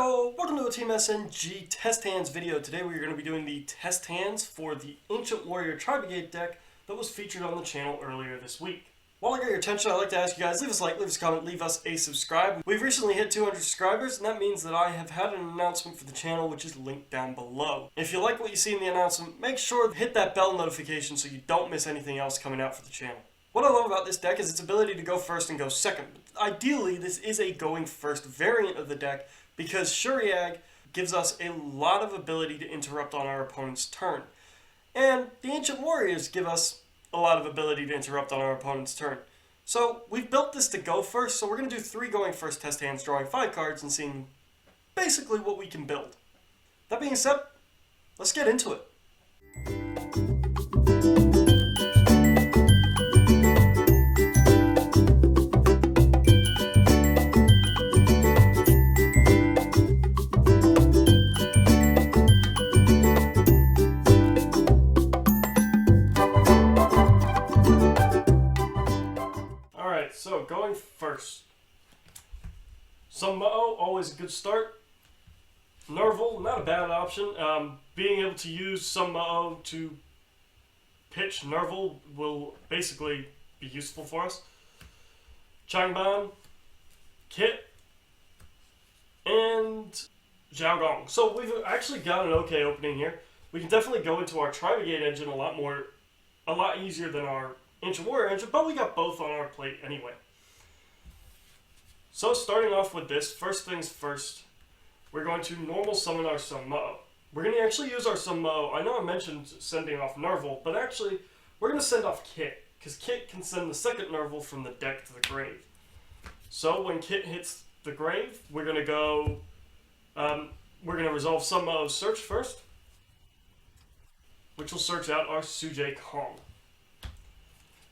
Heyo! Welcome to a Team SNG test hands video. Today we're going to be doing the test hands for the Ancient Warriors Tri-Brigade deck that was featured on the channel earlier this week. While I got your attention, I'd like to ask you guys, leave us a like, leave us a comment, leave us a subscribe. We've recently hit 200 subscribers, and that means that I have had an announcement for the channel, which is linked down below. If you like what you see in the announcement, make sure to hit that bell notification so you don't miss anything else coming out for the channel. What I love about this deck is its ability to go first and go second. Ideally, this is a going first variant of the deck because Shuriag gives us a lot of ability to interrupt on our opponent's turn. And the Ancient Warriors give us a lot of ability to interrupt on our opponent's turn. So we've built this to go first, so we're going to do 3 going first test hands, drawing 5 cards and seeing basically what we can build. That being said, let's get into it. So, going first. Summao, always a good start. Nerval, not a bad option. Being able to use Summao to pitch Nerval will basically be useful for us. Changban, Kit, and Zhaogong. So we've actually got an okay opening here. We can definitely go into our Tri-Brigade engine a lot easier than our Ancient Warrior engine, but we got both on our plate anyway. So starting off with this, first things first, we're going to normal summon our Summao. We're going to actually use our Summao. I know I mentioned sending off Nerval, but actually we're going to send off Kit, because Kit can send the second Nerval from the deck to the grave. So when Kit hits the grave, we're going to go, we're going to resolve Summao's search first, which will search out our Sujay Kong.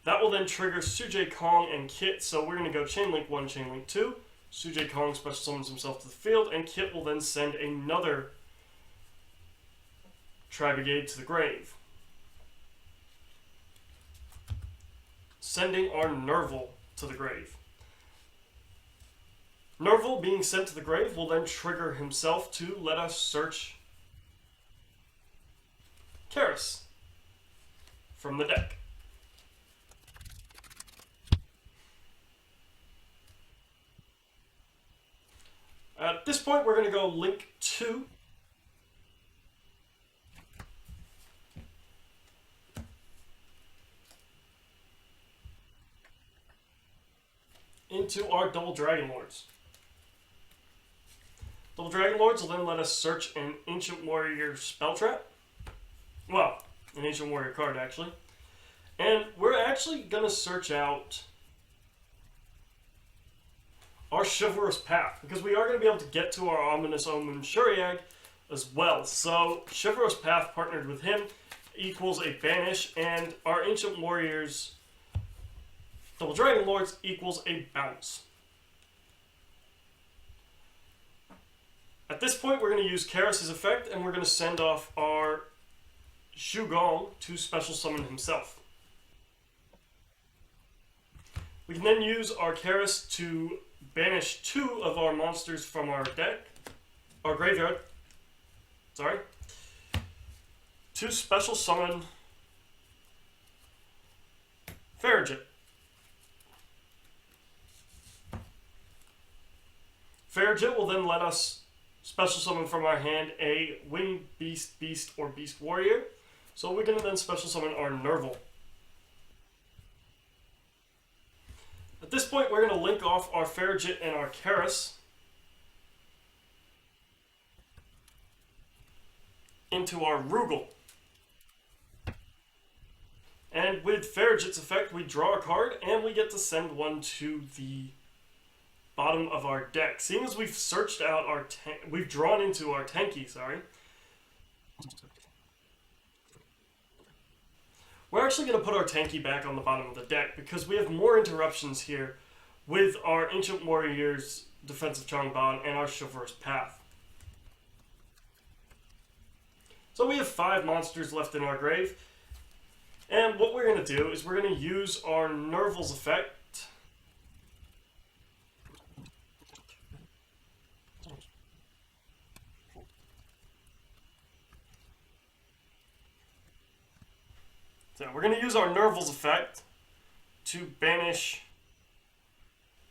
That will then trigger Sujay Kong and Kit, so we're going to go Chainlink 1, Chainlink 2. Sujay Kong special summons himself to the field, and Kit will then send another Tri-Brigade to the grave. Sending our Nerval to the grave. Nerval being sent to the grave will then trigger himself to let us search Karis from the deck. At this point, we're going to go Link 2. Into our Double Dragon Lords. Double Dragon Lords will then let us search an Ancient Warrior spell trap. Well, an Ancient Warrior card, actually. And we're actually going to search out our Chivalrous Path, because we are going to be able to get to our Ominous Omen Shuriag as well. So, Chivalrous Path partnered with him equals a Banish, and our Ancient Warriors Double Dragon Lords equals a Bounce. At this point, we're going to use Karis' effect, and we're going to send off our Zhaogong to special summon himself. We can then use our Karis to banish 2 of our monsters from our deck, our graveyard, to special summon Farragut. Farragut will then let us special summon from our hand a Winged Beast, or Beast Warrior, so we're going to then special summon our Nerval. At this point, we're going to link off our Farragut and our Karis into our Rugal. And with Farragut's effect, we draw a card, and we get to send one to the bottom of our deck. Seeing as we've searched out our we've drawn into our Tenki, We're actually going to put our Tenki back on the bottom of the deck because we have more interruptions here with our Ancient Warriors Defensive Changban and our Chivalrous Path. So we have 5 monsters left in our grave, And what we're going to do is we're going to use our Nerval's effect So we're going to use our Nerval's effect to banish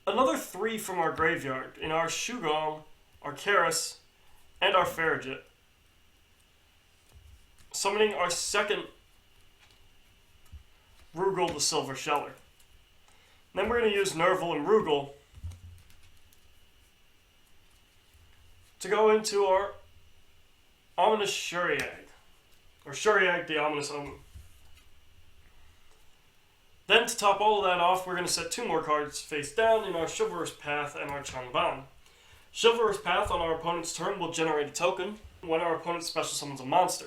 another 3 from our graveyard in our Shugong, our Karis, and our Farragut. Summoning our second Rugal the Silver Sheller. Then we're going to use Nerval and Rugal to go into our Ominous Shuriag, or Shuriag the Ominous Omen. Then to top all of that off, we're going to set 2 more cards face down in our Chivalrous Path and our Changban. Chivalrous Path on our opponent's turn will generate a token when our opponent special summons a monster.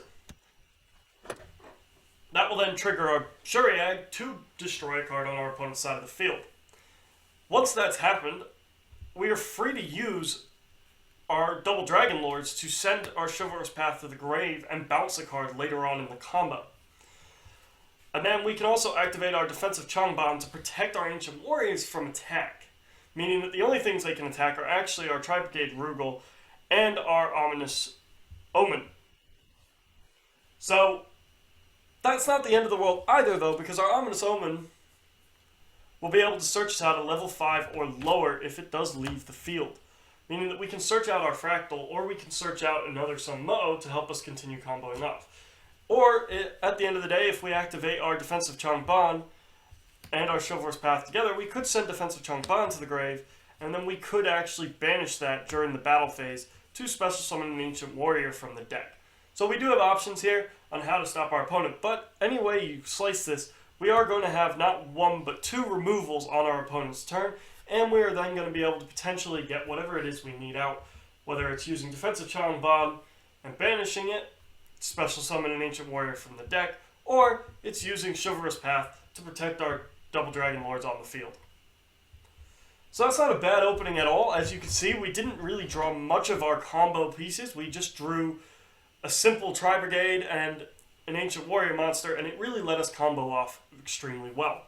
That will then trigger our Shuriag to destroy a card on our opponent's side of the field. Once that's happened, we are free to use our Double Dragon Lords to send our Chivalrous Path to the grave and bounce a card later on in the combo. And then we can also activate our Defensive Changban to protect our Ancient Warriors from attack, meaning that the only things they can attack are actually our Tri-Brigade Rugal and our Ominous Omen. So that's not the end of the world either, though, because our Ominous Omen will be able to search out a level 5 or lower if it does leave the field. Meaning that we can search out our Fractal, or we can search out another Sun-Mo to help us continue comboing off. Or, at the end of the day, if we activate our Defensive Changban and our Chivalrous Path together, we could send Defensive Changban to the grave, and then we could actually banish that during the battle phase to special summon an Ancient Warrior from the deck. So we do have options here on how to stop our opponent, but any way you slice this, we are going to have not 1 but 2 removals on our opponent's turn, and we are then going to be able to potentially get whatever it is we need out, whether it's using Defensive Changban and banishing it, special summon an Ancient Warrior from the deck, or it's using Chivalrous Path to protect our Double Dragon Lords on the field. So that's not a bad opening at all. As you can see, we didn't really draw much of our combo pieces. We just drew a simple Tri-Brigade and an Ancient Warrior monster, and it really let us combo off extremely well.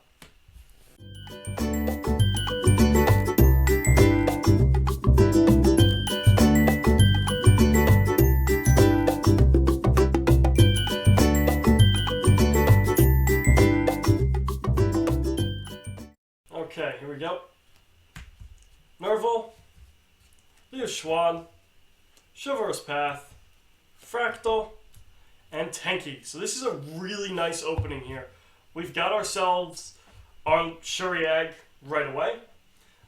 Okay, here we go. Nerval, Liu Xuan, Chivalrous Path, Fractal, and Tenki. So this is a really nice opening here. We've got ourselves our Shuriag right away.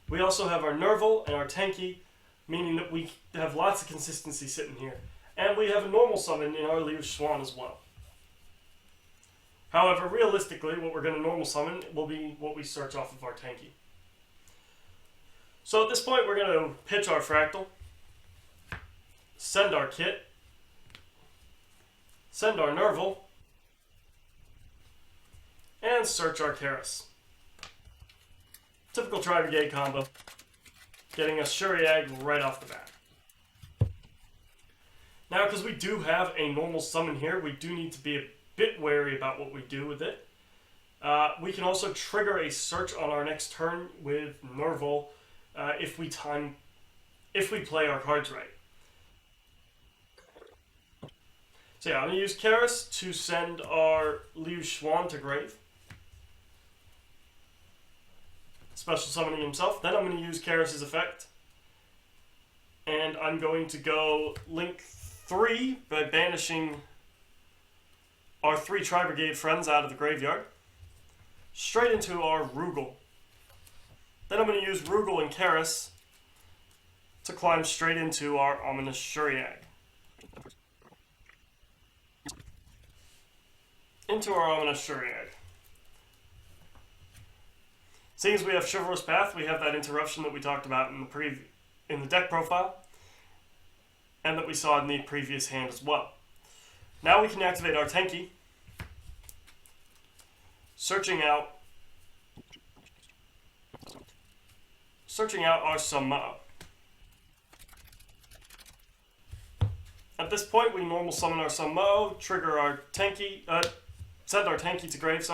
We also have our Nerval and our Tenki, meaning that we have lots of consistency sitting here. And we have a normal summon in our Liu Xuan as well. However, realistically, what we're going to normal summon will be what we search off of our Tenki. So at this point, we're going to pitch our Fractal, send our Kit, send our Nerval, and search our Karis. Typical Tri-Brigade combo, getting a Shuriag right off the bat. Now, because we do have a normal summon here, we do need to be a bit wary about what we do with it. We can also trigger a search on our next turn with Nerval if we play our cards right. So yeah, I'm going to use Karis to send our Liu Xuan to grave. Special summoning himself. Then I'm going to use Karis' effect. And I'm going to go link 3 by banishing our 3 Tri-Brigade friends out of the graveyard. Straight into our Rugal. Then I'm going to use Rugal and Karis to climb straight into our Ominous Shuriag. Into our Ominous Shuriag. Seeing as we have Chivalrous Path, we have that interruption that we talked about in the deck profile, and that we saw in the previous hand as well. Now we can activate our Tenki, searching out our Sun-Mo. At this point, we normal summon our Sun-Mo, trigger our Tenki, send our Tenki to grave,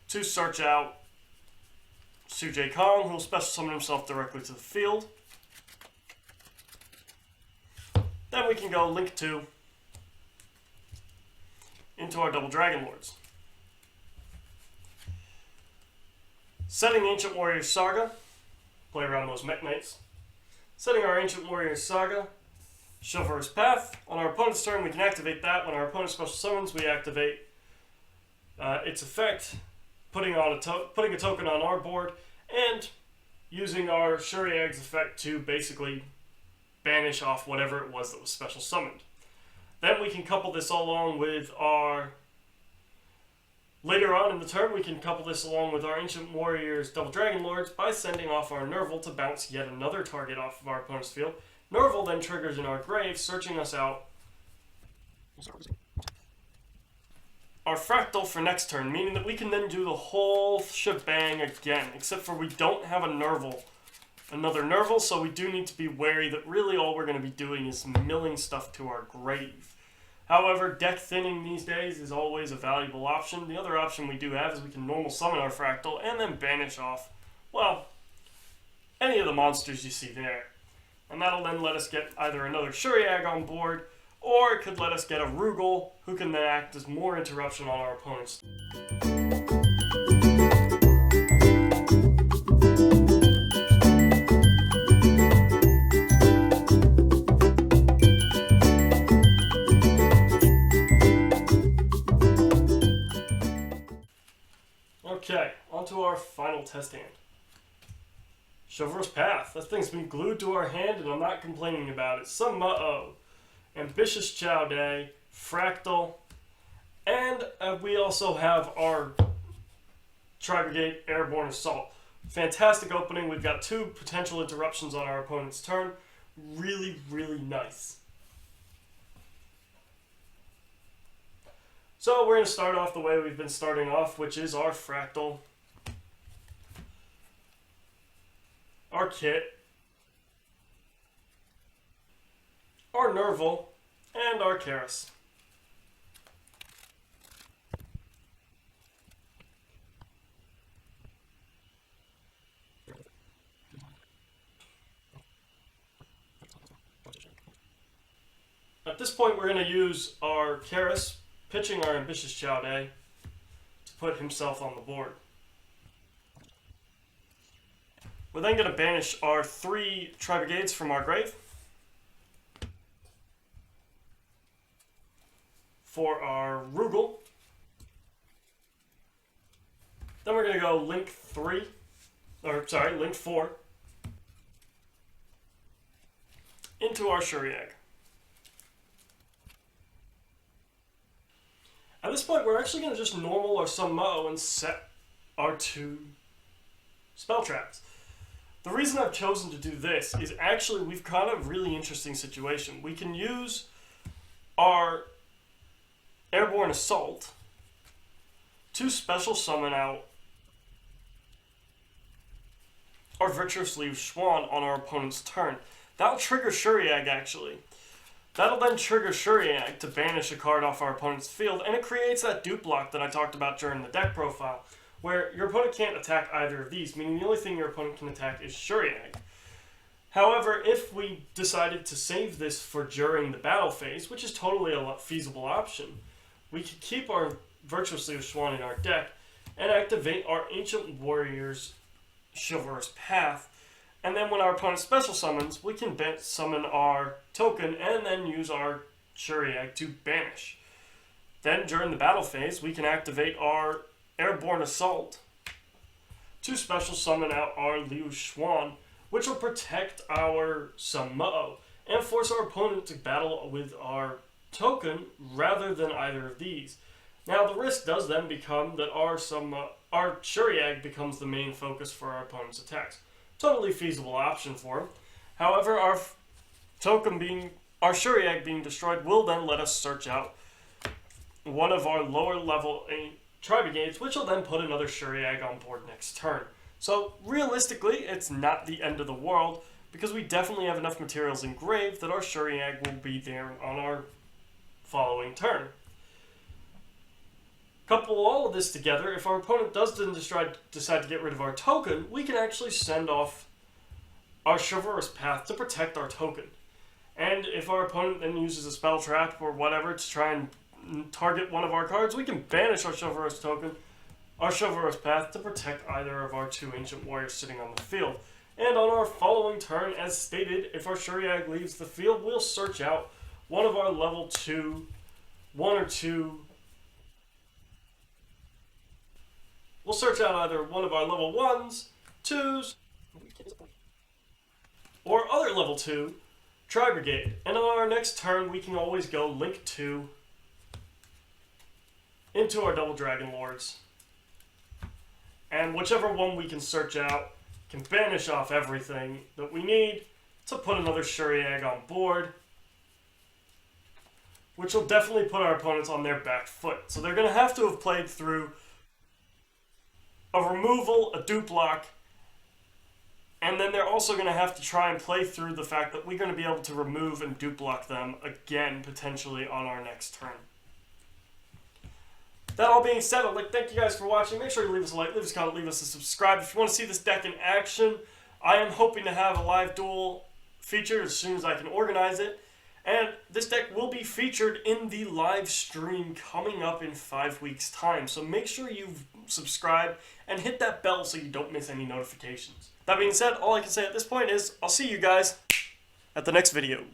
to search out Sujay Kong, who will special summon himself directly to the field. Then we can go link 2 into our Double Dragon Lords. Setting Ancient Warriors Saga, play around those Mech Knights. Setting our Ancient Warriors Saga, Chivalrous Path. On our opponent's turn, we can activate that. When our opponent special summons, we activate its effect, putting a token on our board, and using our Shuriag's effect to basically banish off whatever it was that was special summoned. Then we can couple this all along with our... Later on in the turn, we can couple this along with our Ancient Warriors Double Dragon Lords by sending off our Nerval to bounce yet another target off of our opponent's field. Nerval then triggers in our grave, searching us out our Fractal for next turn, meaning that we can then do the whole shebang again, except for we don't have another Nerval, so we do need to be wary that really all we're going to be doing is milling stuff to our grave. However, deck thinning these days is always a valuable option. The other option we do have is we can normal summon our Fractal and then banish off, well, any of the monsters you see there. And that'll then let us get either another Shuriag on board, or it could let us get a Rugal, who can then act as more interruption on our opponents. Okay, on to our final test hand. Chivalrous Path. That thing's been glued to our hand and I'm not complaining about it. Some-uh-oh. Ambitious Chowday, Fractal, and we also have our Tri-Brigade Airborne Assault. Fantastic opening. We've got 2 potential interruptions on our opponent's turn. Really, really nice. So we're going to start off the way we've been starting off, which is our Fractal, our Kit, our Nerval, and our Karis. At this point, we're going to use our Karis, pitching our Ambitious Chowday to put himself on the board. We're then going to banish our 3 Tri-Brigades from our grave for our Rugal. Then we're going to go Link 4 into our Shuriag. At this point, we're actually going to just normal our Some-uh-oh and set our 2 spell traps. The reason I've chosen to do this is actually we've got a really interesting situation. We can use our Airborne Assault to special summon out our Virtuous Leaf Swan on our opponent's turn. That'll trigger Shuriag, actually. That'll then trigger Shuriag to banish a card off our opponent's field, and it creates that dupe block that I talked about during the deck profile, where your opponent can't attack either of these, meaning the only thing your opponent can attack is Shuriag. However, if we decided to save this for during the battle phase, which is totally a feasible option, we could keep our Virtuous Leaf Swan in our deck and activate our Ancient Warriors Chivalrous Path. And then when our opponent special summons, we can summon our token and then use our Shuriag to banish. Then during the battle phase, we can activate our Airborne Assault to special summon out our Liu Swan, which will protect our Some-uh-oh and force our opponent to battle with our token rather than either of these. Now the risk does then become that our Shuriag becomes the main focus for our opponent's attacks. Totally feasible option for him. However, our Shuriag being destroyed will then let us search out one of our lower level Tri-Brigades, which will then put another Shuriag on board next turn. So realistically, it's not the end of the world, because we definitely have enough materials in grave that our Shuriag will be there on our following turn. Couple all of this together, if our opponent does then decide to get rid of our token, we can actually send off our Chivalrous Path to protect our token. And if our opponent then uses a spell trap or whatever to try and target one of our cards, we can banish our Chivalrous token, our chivalrous path to protect either of our two ancient warriors sitting on the field. And on our following turn, as stated, if our Shuriag leaves the field, we'll search out one of our level 2, 1 or 2. We'll search out either one of our level 1s, 2s, or other level 2 Tri-Brigade. And on our next turn, we can always go link 2 into our double Dragon Lords. And whichever one we can search out can banish off everything that we need to put another Shuriag on board, which will definitely put our opponents on their back foot. So they're going to have to have played through a removal, a dupe lock, and then they're also going to have to try and play through the fact that we're going to be able to remove and dupe lock them again, potentially on our next turn. That all being said, I'd like to thank you guys for watching. Make sure you leave us a like, leave us a comment, leave us a subscribe. If you want to see this deck in action, I am hoping to have a live duel featured as soon as I can organize it. And this deck will be featured in the live stream coming up in 5 weeks' time. So make sure you subscribe and hit that bell so you don't miss any notifications. That being said, all I can say at this point is I'll see you guys at the next video.